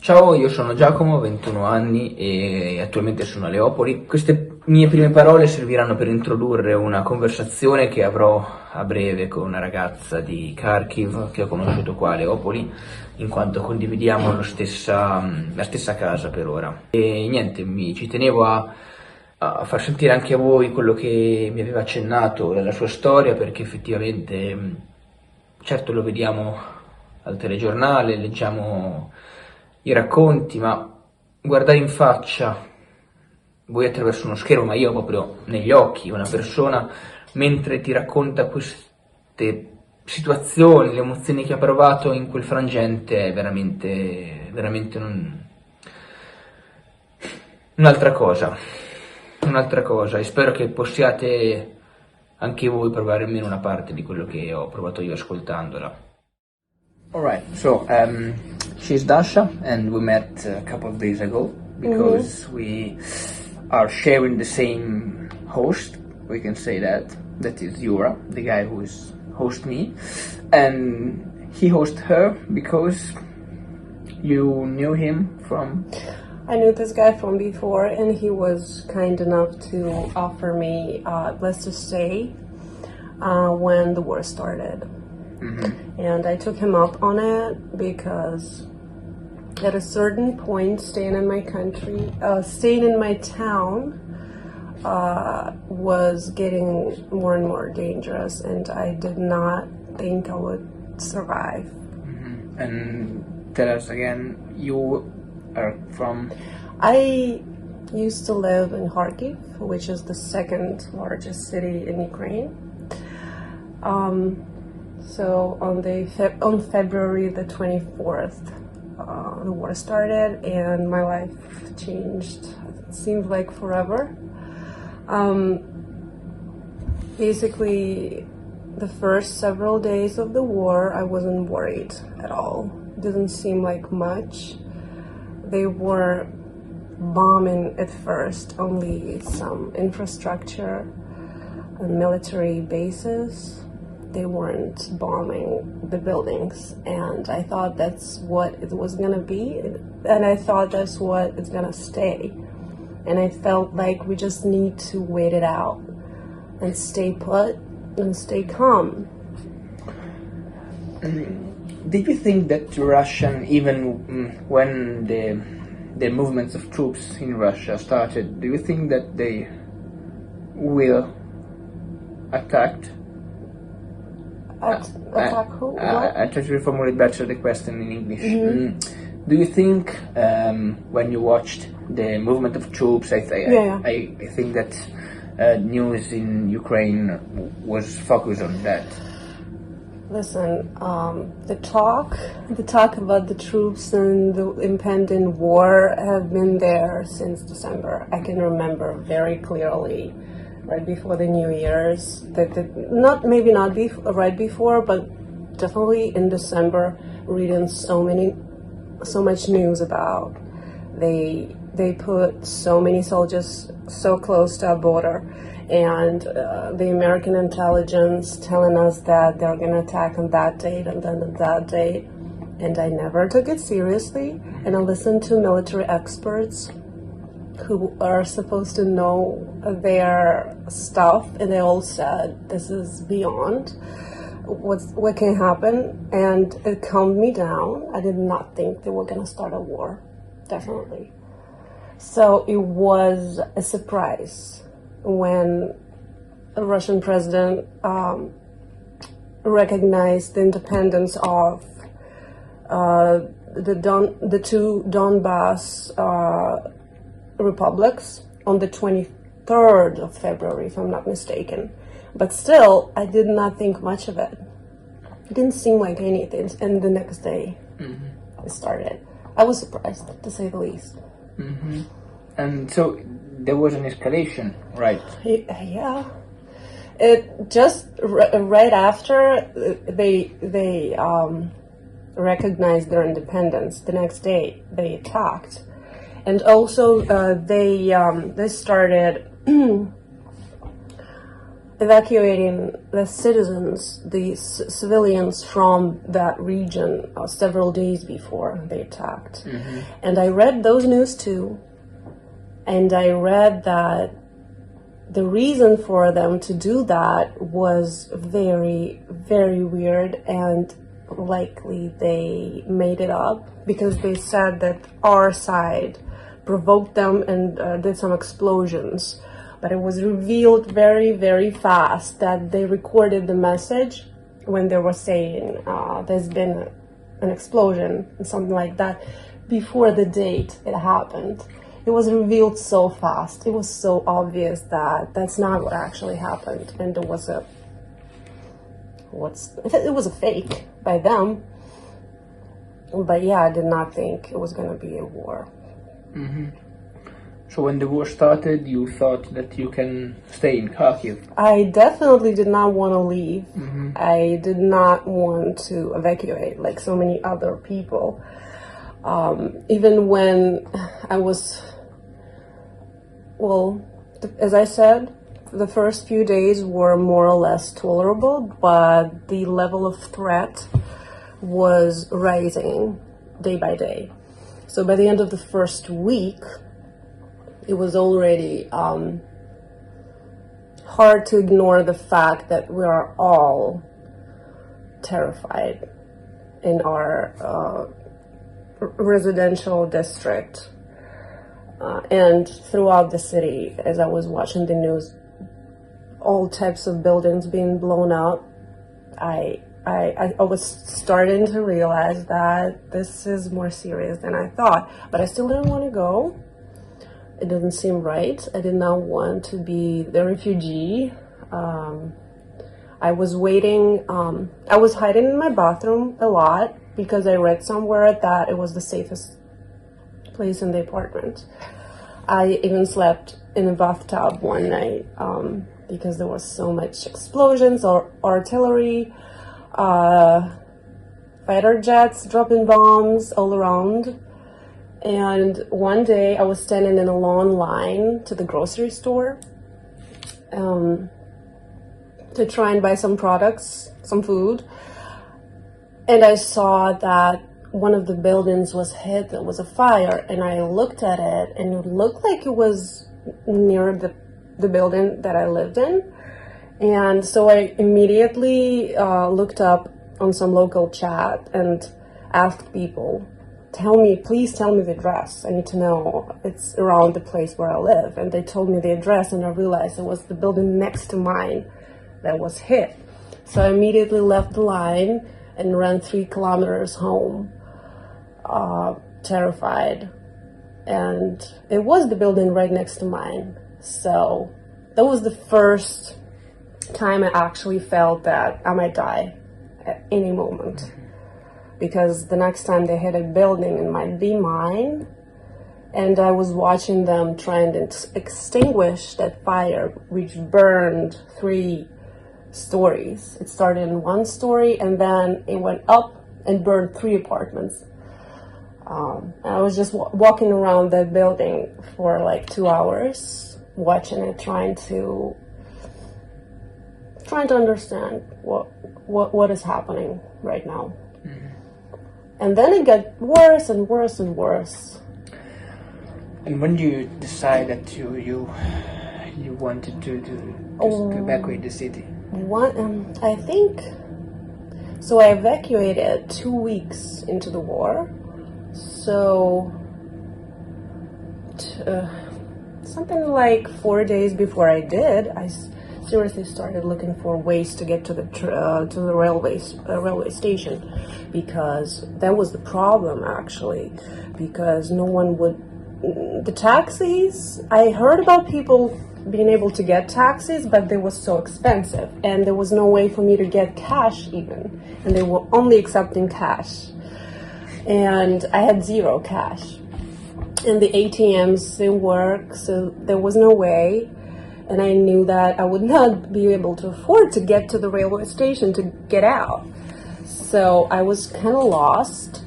Ciao, io sono Giacomo, ho 21 anni e attualmente sono a Leopoli. Queste mie prime parole serviranno per introdurre una conversazione che avrò a breve con una ragazza di Charkiv che ho conosciuto qua a Leopoli, in quanto condividiamo la stessa casa per ora. E niente, ci tenevo a far sentire anche a voi quello che mi aveva accennato della sua storia, perché effettivamente, certo lo vediamo al telegiornale, leggiamo i racconti, ma guardare in faccia, voi attraverso uno schermo, ma io proprio negli occhi, una persona mentre ti racconta queste situazioni, le emozioni che ha provato in quel frangente è veramente un'altra cosa, e spero che possiate anche voi provare almeno una parte di quello che ho provato io ascoltandola. Alright, so she's Dasha, and we met a couple of days ago because we are sharing the same host. We can say that. That is Yura, the guy who is host me, and he host her because you knew him from. I knew this guy from before, and he was kind enough to offer me a place to stay when the war started. And I took him up on it because at a certain point, staying in my town was getting more and more dangerous, and I did not think I would survive. And tell us again, you are from? I used to live in Charkiv, which is the second largest city in Ukraine. So on February the 24th, the war started and my life changed. It seemed like forever. Basically, the first several days of the war, I wasn't worried at all. It didn't seem like much. They were bombing at first only some infrastructure and military bases. They weren't bombing the buildings, and I thought that's what it was gonna be, and I thought that's what it's gonna stay. And I felt like we just need to wait it out and stay put and stay calm. Did you think that Russian, even when the movements of troops in Russia started, do you think that they will attack? Attack who? I try to reformulate better the question in English. Do you think when you watched the movement of troops, I think that news in Ukraine was focused on that? Listen, the talk about the troops and the impending war have been there since December. I can remember very clearly, right before the New Year's, not right before, but definitely in December, reading so much news about they put so many soldiers so close to our border, and the American intelligence telling us that they're going to attack on that date and then on that date, and I never took it seriously, and I listened to military experts who are supposed to know their stuff, and they all said this is beyond what can happen, and it calmed me down. I did not think they were going to start a war, definitely. So it was a surprise when the Russian president recognized the independence of the two Donbass republics on the 23rd of February, if I'm not mistaken. But still, I did not think much of it. It didn't seem like anything, and the next day it started. I was surprised, to say the least. And so there was an escalation, right? Yeah. It just right after they recognized their independence, the next day they attacked. And also, they started evacuating the citizens, the civilians from that region several days before they attacked. Mm-hmm. And I read those news too, and I read that the reason for them to do that was very, very weird, and likely they made it up because they said that our side provoked them and did some explosions. But it was revealed very, very fast that they recorded the message when they were saying there's been an explosion and something like that before the date it happened. It was revealed so fast. It was so obvious that that's not what actually happened, and it was a fake by them. But yeah, I did not think it was going to be a war. Mm-hmm. So when the war started, you thought that you can stay in Charkiv? I definitely did not want to leave. Mm-hmm. I did not want to evacuate like so many other people. Even when I was, as I said, the first few days were more or less tolerable, but the level of threat was rising day by day. So by the end of the first week, it was already hard to ignore the fact that we are all terrified in our residential district and throughout the city. As I was watching the news, all types of buildings being blown up, I was starting to realize that this is more serious than I thought. But I still didn't want to go. It didn't seem right. I did not want to be the refugee. I was waiting. I was hiding in my bathroom a lot because I read somewhere that it was the safest place in the apartment. I even slept in a bathtub one night because there was so much explosions or artillery, fighter jets dropping bombs all around. And one day I was standing in a long line to the grocery store to try and buy some products, some food. And I saw that one of the buildings was hit, there was a fire, and I looked at it and it looked like it was near the building that I lived in. And so I immediately looked up on some local chat and asked people, please tell me the address. I need to know it's around the place where I live. And they told me the address, and I realized it was the building next to mine that was hit. So I immediately left the line and ran 3 kilometers home, terrified. And it was the building right next to mine. So that was the first time I actually felt that I might die at any moment. Because the next time they hit a building, it might be mine. And I was watching them trying to extinguish that fire, which burned 3 stories. It started in 1 story, and then it went up and burned 3 apartments. And I was just walking around that building for like 2 hours, watching it, trying to understand what is happening right now. Mm-hmm. And then it got worse and worse and worse. And when did you decide that you wanted to evacuate the city? I think so. I evacuated 2 weeks into the war. So something like 4 days before I did, I seriously started looking for ways to get to the railway station, because that was the problem actually, because no one would. The taxis, I heard about people being able to get taxis, but they were so expensive, and there was no way for me to get cash even, and they were only accepting cash, and I had 0 cash, and the ATMs didn't work, so there was no way. And I knew that I would not be able to afford to get to the railway station to get out. So I was kind of lost.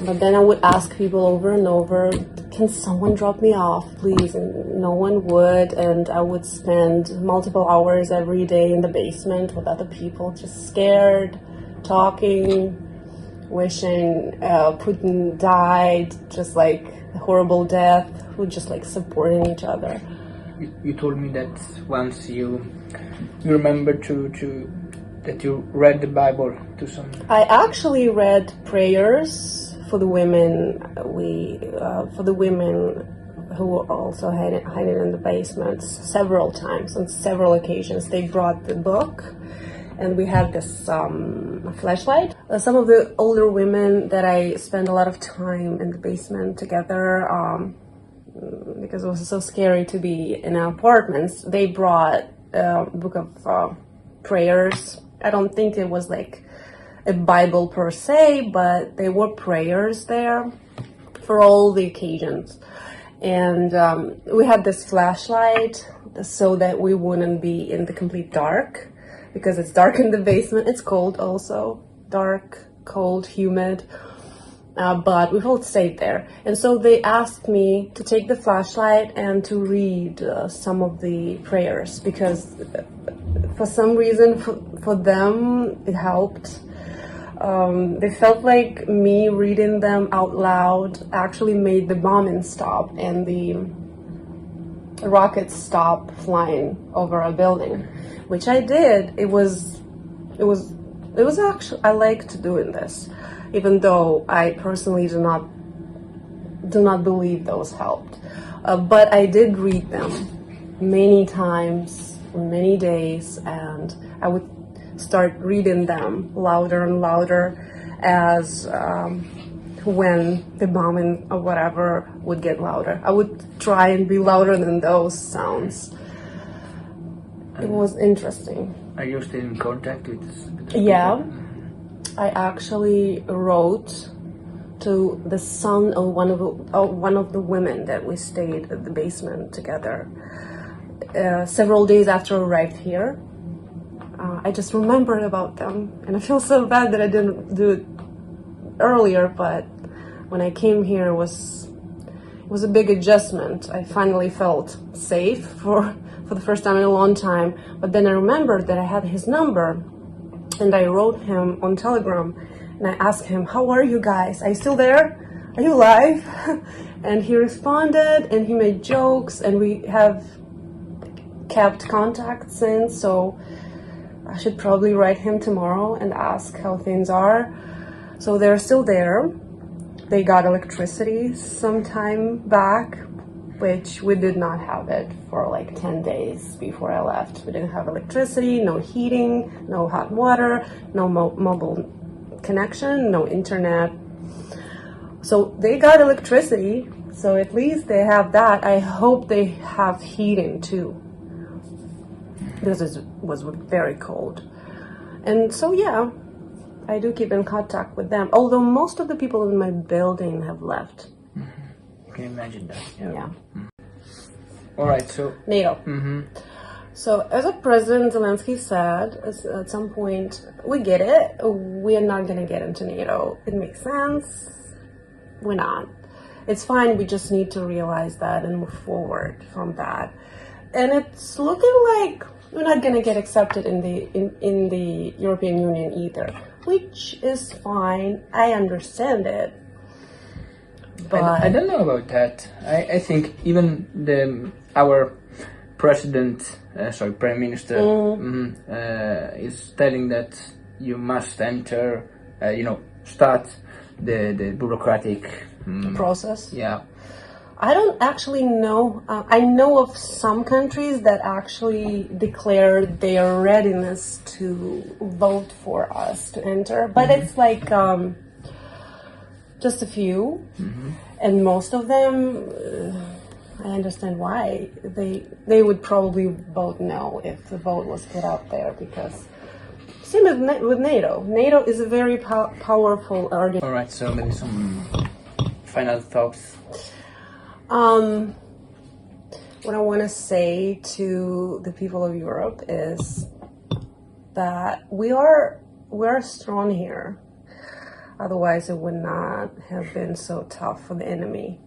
But then I would ask people over and over, can someone drop me off, please? And no one would, and I would spend multiple hours every day in the basement with other people, just scared, talking, wishing Putin died, just like a horrible death, who just like supporting each other. You told me that once you remember that you read the Bible to some. I actually read prayers for the women. For the women who were also hiding in the basements several times on several occasions. They brought the book, and we had this flashlight. Some of the older women that I spent a lot of time in the basement together, because it was so scary to be in apartments, they brought a book of prayers. I don't think it was like a Bible per se, but there were prayers there for all the occasions. And we had this flashlight so that we wouldn't be in the complete dark, because it's dark in the basement. It's cold also, dark, cold, humid. But we've all stayed there. And so they asked me to take the flashlight and to read some of the prayers, because for some reason, for them, it helped. They felt like me reading them out loud actually made the bombing stop and the rockets stop flying over a building, which I did. It was actually, I liked doing this, even though I personally do not believe those helped. But I did read them many times, many days, and I would start reading them louder and louder as when the bombing or whatever would get louder. I would try and be louder than those sounds. It was interesting. Are you still in contact with Yeah. people? I actually wrote to the son of one of the women that we stayed at the basement together. Several days after I arrived here, I just remembered about them, and I feel so bad that I didn't do it earlier. But when I came here, it was a big adjustment. I finally felt safe for the first time in a long time. But then I remembered that I had his number. And I wrote him on Telegram, and I asked him, "How are you guys? Are you still there? Are you alive?" And he responded, and he made jokes, and we have kept contact since. So I should probably write him tomorrow and ask how things are. So they're still there. They got electricity some time back, which we did not have it for like 10 days before I left. We didn't have electricity, no heating, no hot water, no mobile connection, no internet. So they got electricity, so at least they have that. I hope they have heating too, because it was very cold. And so yeah, I do keep in contact with them, although most of the people in my building have left. Can you imagine that? Yeah. All right, so NATO. So as President Zelensky said, at some point, we get it. We are not going to get into NATO. It makes sense. We're not. It's fine. We just need to realize that and move forward from that. And it's looking like we're not going to get accepted in the European Union either, which is fine. I understand it. But I don't know about that. I think even our Prime Minister is telling that you must enter, start the bureaucratic process. Yeah. I don't actually know. I know of some countries that actually declare their readiness to vote for us to enter, but it's like just a few, and most of them, I understand why they would probably vote no if the vote was put out there, because same with NATO. NATO is a very powerful organization. All right, so maybe some final thoughts. What I want to say to the people of Europe is that we're strong here. Otherwise, it would not have been so tough for the enemy.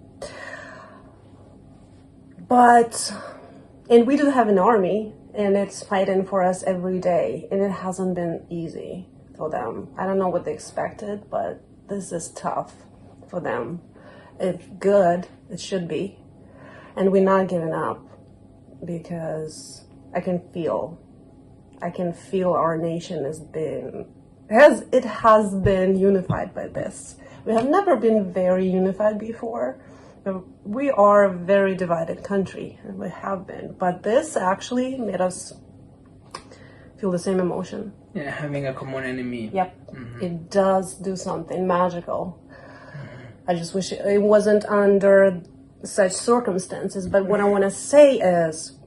And we do have an army, and it's fighting for us every day, and it hasn't been easy for them. I don't know what they expected, but this is tough for them. It's good, it should be, and we're not giving up, because I can feel our nation has been unified by this. We have never been very unified before. We are a very divided country, and we have been. But this actually made us feel the same emotion. Yeah, having a common enemy. Yep, It does do something magical. I just wish it wasn't under such circumstances. But what I want to say is,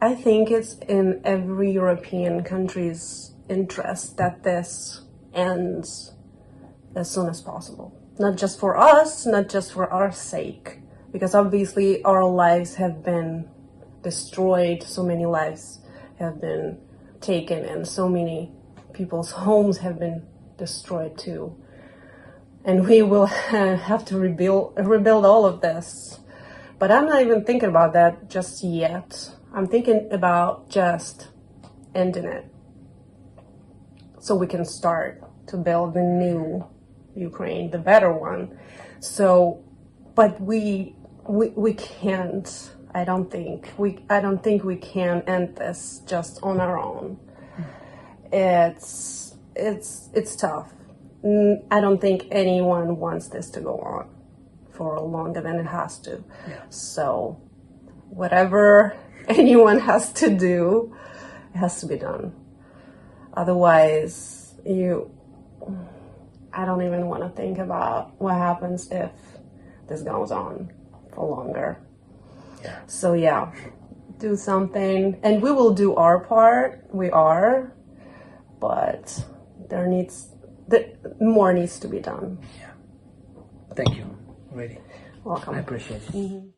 I think it's in every European country's interest that this ends as soon as possible. Not just for us, not just for our sake, because obviously our lives have been destroyed, so many lives have been taken, and so many people's homes have been destroyed too. And we will have to rebuild all of this. But I'm not even thinking about that just yet. I'm thinking about just ending it, so we can start to build the new Ukraine, the better one. So, but we can't. I don't think we can end this just on our own. It's tough. I don't think anyone wants this to go on for longer than it has to. Yeah. So, whatever anyone has to do, it has to be done. Otherwise, I don't even want to think about what happens if this goes on for longer. Yeah. So yeah, do something, and we will do our part. We are, but more needs to be done. Yeah. Thank you. Really. Welcome. I appreciate it. Mm-hmm.